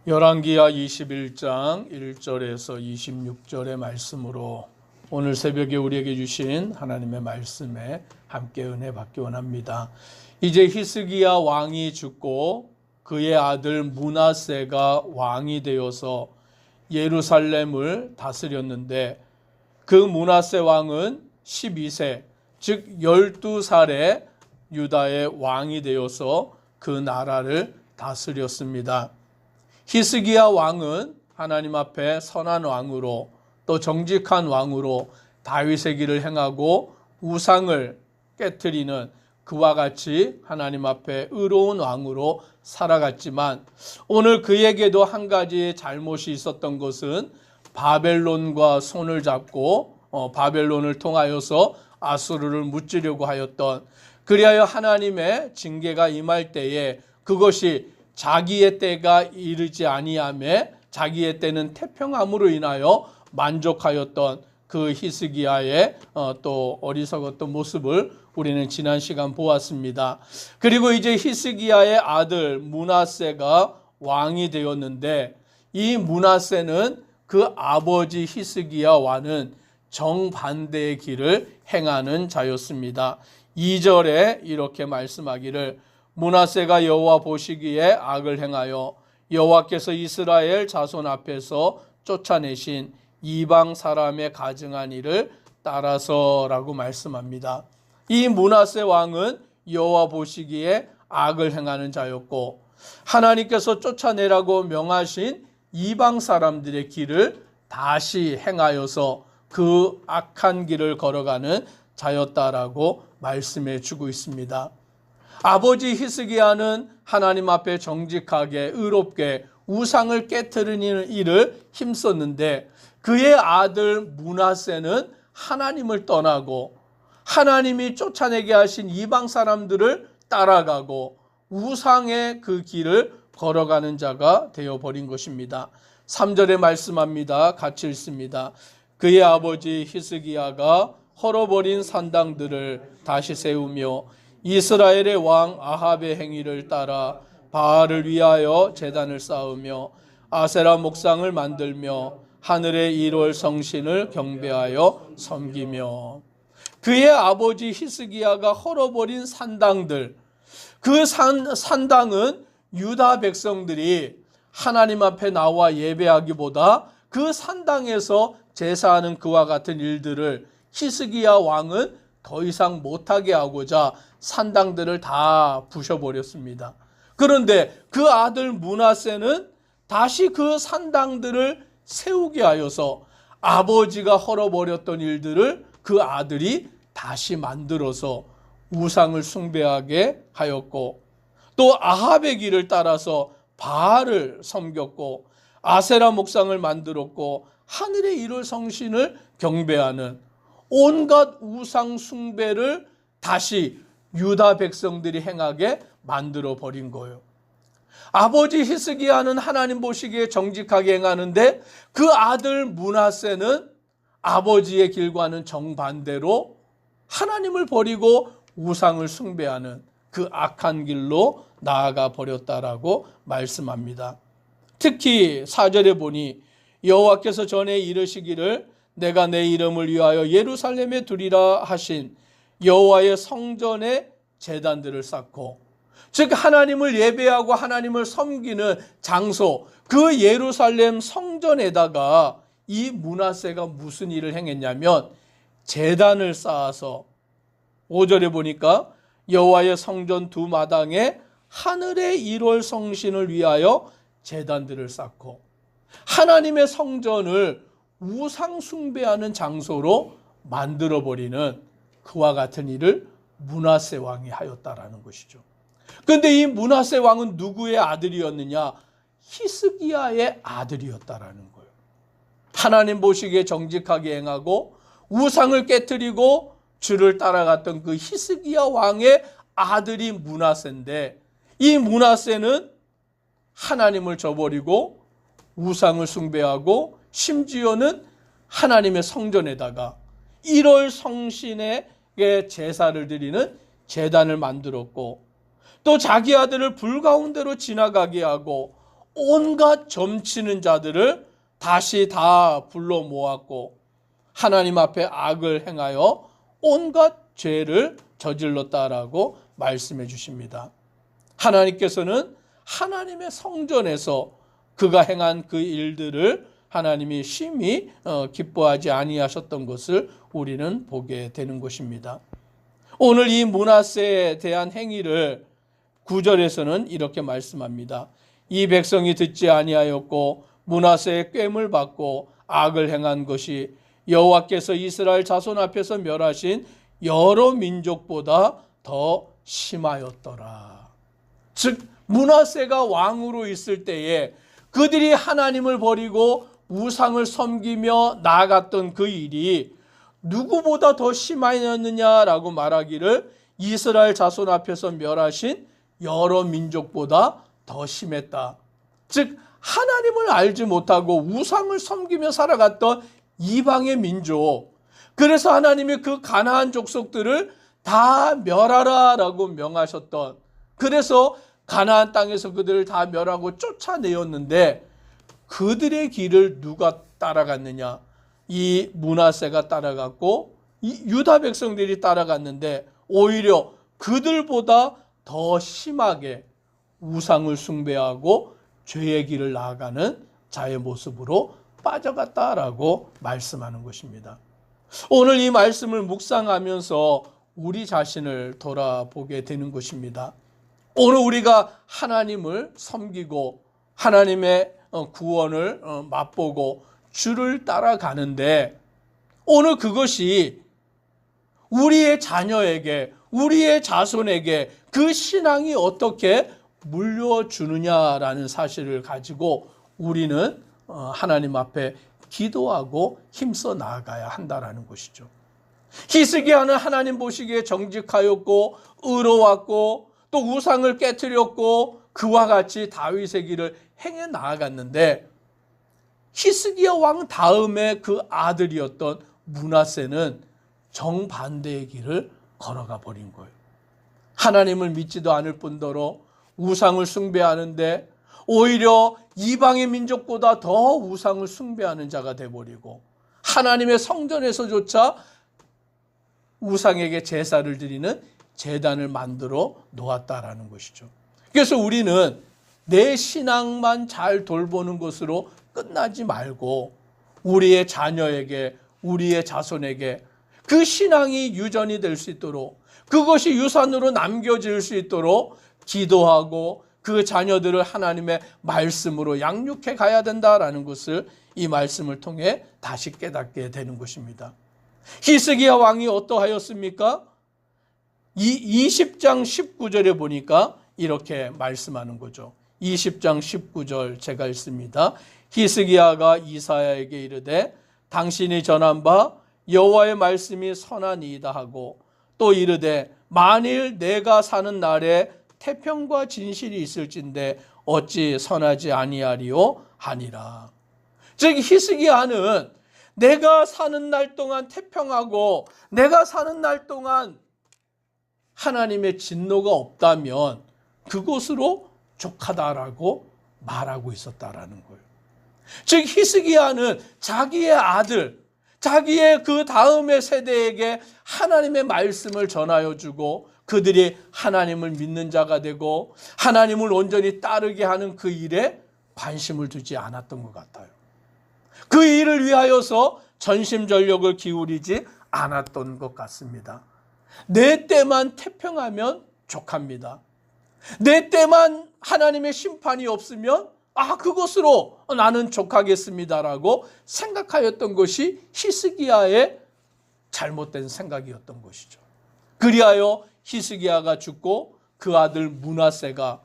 열왕기하 21장 1절에서 26절의 말씀으로 오늘 새벽에 우리에게 주신 하나님의 말씀에 함께 은혜 받기 원합니다. 이제 히스기야 왕이 죽고 그의 아들 므낫세가 왕이 되어서 예루살렘을 다스렸는데, 그 므낫세 왕은 12세 즉 12살에 유다의 왕이 되어서 그 나라를 다스렸습니다. 히스기야 왕은 하나님 앞에 선한 왕으로, 또 정직한 왕으로 다윗의 길을 행하고 우상을 깨트리는 그와 같이 하나님 앞에 의로운 왕으로 살아갔지만, 오늘 그에게도 한 가지 잘못이 있었던 것은 바벨론과 손을 잡고 바벨론을 통하여서 아수르를 무찌려고 하였던, 그리하여 하나님의 징계가 임할 때에 그것이 자기의 때가 이르지 아니하매 자기의 때는 태평함으로 인하여 만족하였던 그 히스기야의 또 어리석었던 모습을 우리는 지난 시간 보았습니다. 그리고 이제 히스기야의 아들 므낫세가 왕이 되었는데, 이 므낫세는 그 아버지 히스기야와는 정반대의 길을 행하는 자였습니다. 2절에 이렇게 말씀하기를, 므낫세가 여호와 보시기에 악을 행하여 여호와께서 이스라엘 자손 앞에서 쫓아내신 이방 사람의 가증한 일을 따라서라고 말씀합니다. 이 므낫세 왕은 여호와 보시기에 악을 행하는 자였고, 하나님께서 쫓아내라고 명하신 이방 사람들의 길을 다시 행하여서 그 악한 길을 걸어가는 자였다라고 말씀해 주고 있습니다. 아버지 히스기야는 하나님 앞에 정직하게 의롭게 우상을 깨트리는 일을 힘썼는데, 그의 아들 므낫세는 하나님을 떠나고 하나님이 쫓아내게 하신 이방 사람들을 따라가고 우상의 그 길을 걸어가는 자가 되어버린 것입니다. 3절에 말씀합니다. 같이 읽습니다. 그의 아버지 히스기야가 헐어버린 산당들을 다시 세우며 이스라엘의 왕 아합의 행위를 따라 바알을 위하여 제단을 쌓으며 아세라 목상을 만들며 하늘의 1월 성신을 경배하여 섬기며, 그의 아버지 히스기야가 헐어버린 산당들, 그 산당은 유다 백성들이 하나님 앞에 나와 예배하기보다 그 산당에서 제사하는 그와 같은 일들을 히스기야 왕은 더 이상 못하게 하고자 산당들을 다 부셔버렸습니다. 그런데 그 아들 므낫세는 다시 그 산당들을 세우게 하여서 아버지가 헐어버렸던 일들을 그 아들이 다시 만들어서 우상을 숭배하게 하였고, 또 아합의 길을 따라서 바알을 섬겼고 아세라 목상을 만들었고 하늘의 1월 성신을 경배하는 온갖 우상 숭배를 다시 유다 백성들이 행하게 만들어 버린 거예요. 아버지 히스기야는 하나님 보시기에 정직하게 행하는데, 그 아들 므낫세는 아버지의 길과는 정반대로 하나님을 버리고 우상을 숭배하는 그 악한 길로 나아가 버렸다라고 말씀합니다. 특히 4절에 보니 여호와께서 전에 이르시기를 내가 내 이름을 위하여 예루살렘에 두리라 하신 여호와의 성전에 제단들을 쌓고, 즉 하나님을 예배하고 하나님을 섬기는 장소, 그 예루살렘 성전에다가 이 므낫세가 무슨 일을 행했냐면 제단을 쌓아서, 5절에 보니까 여호와의 성전 두 마당에 하늘의 1월 성신을 위하여 제단들을 쌓고 하나님의 성전을 우상 숭배하는 장소로 만들어버리는 그와 같은 일을 므낫세 왕이 하였다라는 것이죠. 그런데 이 므낫세 왕은 누구의 아들이었느냐? 히스기야의 아들이었다라는 거예요. 하나님 보시기에 정직하게 행하고 우상을 깨트리고 주를 따라갔던 그 히스기야 왕의 아들이 므낫세인데, 이 므낫세는 하나님을 저버리고 우상을 숭배하고 심지어는 하나님의 성전에다가 1월 성신에게 제사를 드리는 제단을 만들었고, 또 자기 아들을 불 가운데로 지나가게 하고 온갖 점치는 자들을 다시 다 불러 모았고 하나님 앞에 악을 행하여 온갖 죄를 저질렀다라고 말씀해 주십니다. 하나님께서는 하나님의 성전에서 그가 행한 그 일들을 하나님이 심히 기뻐하지 아니하셨던 것을 우리는 보게 되는 것입니다. 오늘 이 므낫세에 대한 행위를 9절에서는 이렇게 말씀합니다. 이 백성이 듣지 아니하였고 므낫세의 꾀물 받고 악을 행한 것이 여호와께서 이스라엘 자손 앞에서 멸하신 여러 민족보다 더 심하였더라. 즉 므낫세가 왕으로 있을 때에 그들이 하나님을 버리고 우상을 섬기며 나아갔던 그 일이 누구보다 더 심하였느냐라고 말하기를 이스라엘 자손 앞에서 멸하신 여러 민족보다 더 심했다. 즉 하나님을 알지 못하고 우상을 섬기며 살아갔던 이방의 민족, 그래서 하나님이 그 가나안 족속들을 다 멸하라라고 명하셨던, 그래서 가나안 땅에서 그들을 다 멸하고 쫓아내었는데 그들의 길을 누가 따라갔느냐? 이 므낫세가 따라갔고 이 유다 백성들이 따라갔는데 오히려 그들보다 더 심하게 우상을 숭배하고 죄의 길을 나아가는 자의 모습으로 빠져갔다라고 말씀하는 것입니다. 오늘 이 말씀을 묵상하면서 우리 자신을 돌아보게 되는 것입니다. 오늘 우리가 하나님을 섬기고 하나님의 구원을 맛보고 주를 따라가는데 오늘 그것이 우리의 자녀에게, 우리의 자손에게 그 신앙이 어떻게 물려주느냐라는 사실을 가지고 우리는 하나님 앞에 기도하고 힘써 나아가야 한다라는 것이죠. 히스기야는 하나님 보시기에 정직하였고 의로웠고 또 우상을 깨뜨렸고 그와 같이 다윗의 길을 행해 나아갔는데 히스기야 왕 다음에 그 아들이었던 므낫세는 정반대의 길을 걸어가 버린 거예요. 하나님을 믿지도 않을 뿐더러 우상을 숭배하는데 오히려 이방의 민족보다 더 우상을 숭배하는 자가 되어버리고 하나님의 성전에서조차 우상에게 제사를 드리는 제단을 만들어 놓았다라는 것이죠. 그래서 우리는 내 신앙만 잘 돌보는 것으로 끝나지 말고 우리의 자녀에게, 우리의 자손에게 그 신앙이 유전이 될 수 있도록, 그것이 유산으로 남겨질 수 있도록 기도하고 그 자녀들을 하나님의 말씀으로 양육해 가야 된다라는 것을 이 말씀을 통해 다시 깨닫게 되는 것입니다. 히스기야 왕이 어떠하였습니까? 20장 19절에 보니까 이렇게 말씀하는 거죠. 20장 19절 제가 읽습니다. 히스기야가 이사야에게 이르되 당신이 전한 바 여호와의 말씀이 선하니이다 하고 또 이르되 만일 내가 사는 날에 태평과 진실이 있을진데 어찌 선하지 아니하리요 하니라. 즉 히스기야는 내가 사는 날 동안 태평하고 내가 사는 날 동안 하나님의 진노가 없다면 그것으로 족하다라고 말하고 있었다라는 거예요. 즉 히스기야는 자기의 아들, 자기의 그 다음의 세대에게 하나님의 말씀을 전하여 주고 그들이 하나님을 믿는 자가 되고 하나님을 온전히 따르게 하는 그 일에 관심을 두지 않았던 것 같아요. 그 일을 위하여서 전심전력을 기울이지 않았던 것 같습니다. 내 때만 태평하면 족합니다. 내 때만 하나님의 심판이 없으면 그것으로 나는 족하겠습니다라고 생각하였던 것이 히스기야의 잘못된 생각이었던 것이죠. 그리하여 히스기야가 죽고 그 아들 므낫세가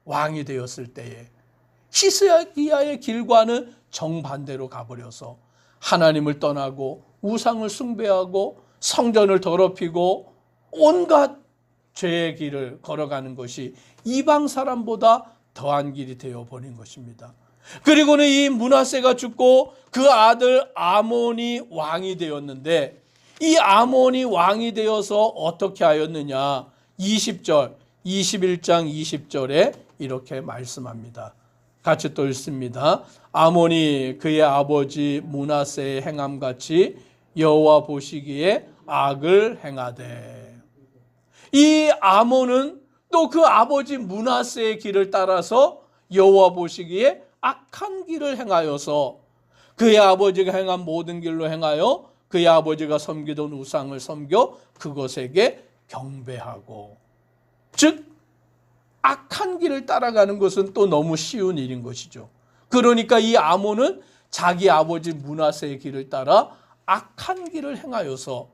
왕이 되었을 때에 히스기야의 길과는 정반대로 가버려서 하나님을 떠나고 우상을 숭배하고 성전을 더럽히고 온갖 죄의 길을 걸어가는 것이 이방 사람보다 더한 길이 되어버린 것입니다. 그리고는 이 므낫세가 죽고 그 아들 아몬이 왕이 되었는데 이 아몬이 왕이 되어서 어떻게 하였느냐? 20절, 21장 20절에 이렇게 말씀합니다. 같이 또 읽습니다. 아몬이 그의 아버지 므낫세의 행함같이 여호와 보시기에 악을 행하되. 이 아몬은 또 그 아버지 므낫세의 길을 따라서 여호와 보시기에 악한 길을 행하여서 그의 아버지가 행한 모든 길로 행하여 그의 아버지가 섬기던 우상을 섬겨 그것에게 경배하고. 즉 악한 길을 따라가는 것은 또 너무 쉬운 일인 것이죠. 그러니까 이 아몬은 자기 아버지 므낫세의 길을 따라 악한 길을 행하여서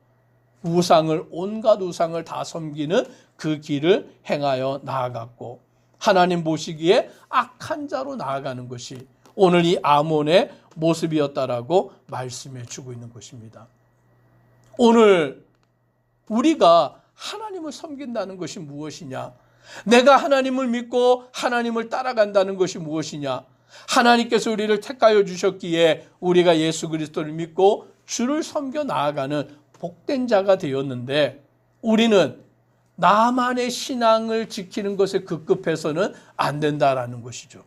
온갖 우상을 다 섬기는 그 길을 행하여 나아갔고, 하나님 보시기에 악한 자로 나아가는 것이 오늘 이 아몬의 모습이었다라고 말씀해 주고 있는 것입니다. 오늘 우리가 하나님을 섬긴다는 것이 무엇이냐? 내가 하나님을 믿고 하나님을 따라간다는 것이 무엇이냐? 하나님께서 우리를 택하여 주셨기에 우리가 예수 그리스도를 믿고 주를 섬겨 나아가는 복된 자가 되었는데, 우리는 나만의 신앙을 지키는 것에 급급해서는 안 된다라는 것이죠.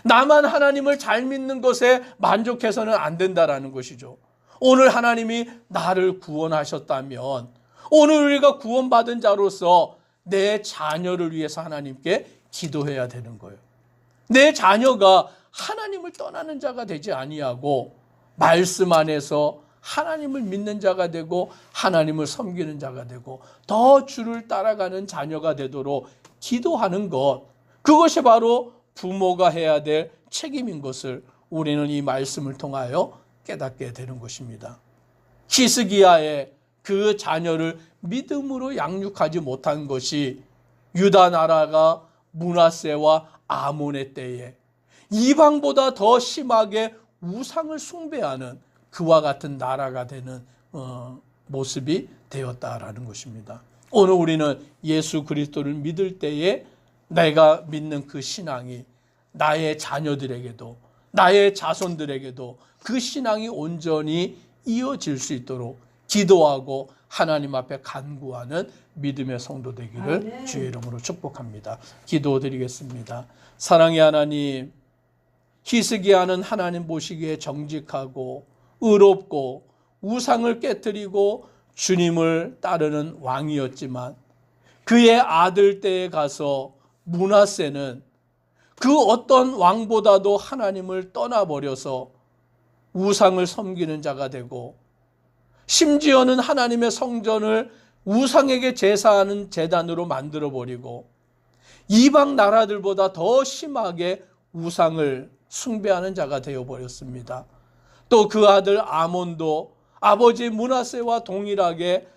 나만 하나님을 잘 믿는 것에 만족해서는 안 된다라는 것이죠. 오늘 하나님이 나를 구원하셨다면 오늘 우리가 구원받은 자로서 내 자녀를 위해서 하나님께 기도해야 되는 거예요. 내 자녀가 하나님을 떠나는 자가 되지 아니하고 말씀 안에서 하나님을 믿는 자가 되고 하나님을 섬기는 자가 되고 더 주를 따라가는 자녀가 되도록 기도하는 것, 그것이 바로 부모가 해야 될 책임인 것을 우리는 이 말씀을 통하여 깨닫게 되는 것입니다. 히스기야의 그 자녀를 믿음으로 양육하지 못한 것이 유다 나라가 므낫세와 아몬의 때에 이방보다 더 심하게 우상을 숭배하는 그와 같은 나라가 되는 모습이 되었다라는 것입니다. 오늘 우리는 예수 그리스도를 믿을 때에 내가 믿는 그 신앙이 나의 자녀들에게도 나의 자손들에게도 그 신앙이 온전히 이어질 수 있도록 기도하고 하나님 앞에 간구하는 믿음의 성도 되기를 주의 이름으로 축복합니다. 기도드리겠습니다. 사랑의 하나님, 히스기야는 하나님 보시기에 정직하고 의롭고 우상을 깨뜨리고 주님을 따르는 왕이었지만 그의 아들 때에 가서 므낫세는 그 어떤 왕보다도 하나님을 떠나버려서 우상을 섬기는 자가 되고, 심지어는 하나님의 성전을 우상에게 제사하는 제단으로 만들어버리고 이방 나라들보다 더 심하게 우상을 숭배하는 자가 되어버렸습니다. 또 그 아들 아몬도 아버지 므낫세와 동일하게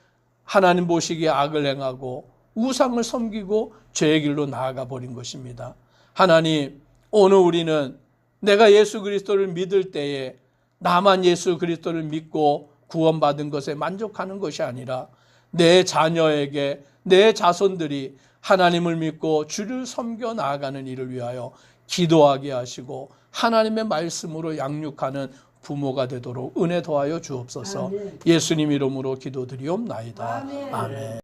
하나님 보시기에 악을 행하고 우상을 섬기고 죄의 길로 나아가 버린 것입니다. 하나님, 오늘 우리는 내가 예수 그리스도를 믿을 때에 나만 예수 그리스도를 믿고 구원받은 것에 만족하는 것이 아니라 내 자녀에게 내 자손들이 하나님을 믿고 주를 섬겨 나아가는 일을 위하여 기도하게 하시고 하나님의 말씀으로 양육하는 부모가 되도록 은혜 더하여 주옵소서. 예수님 이름으로 기도드리옵나이다. 아멘.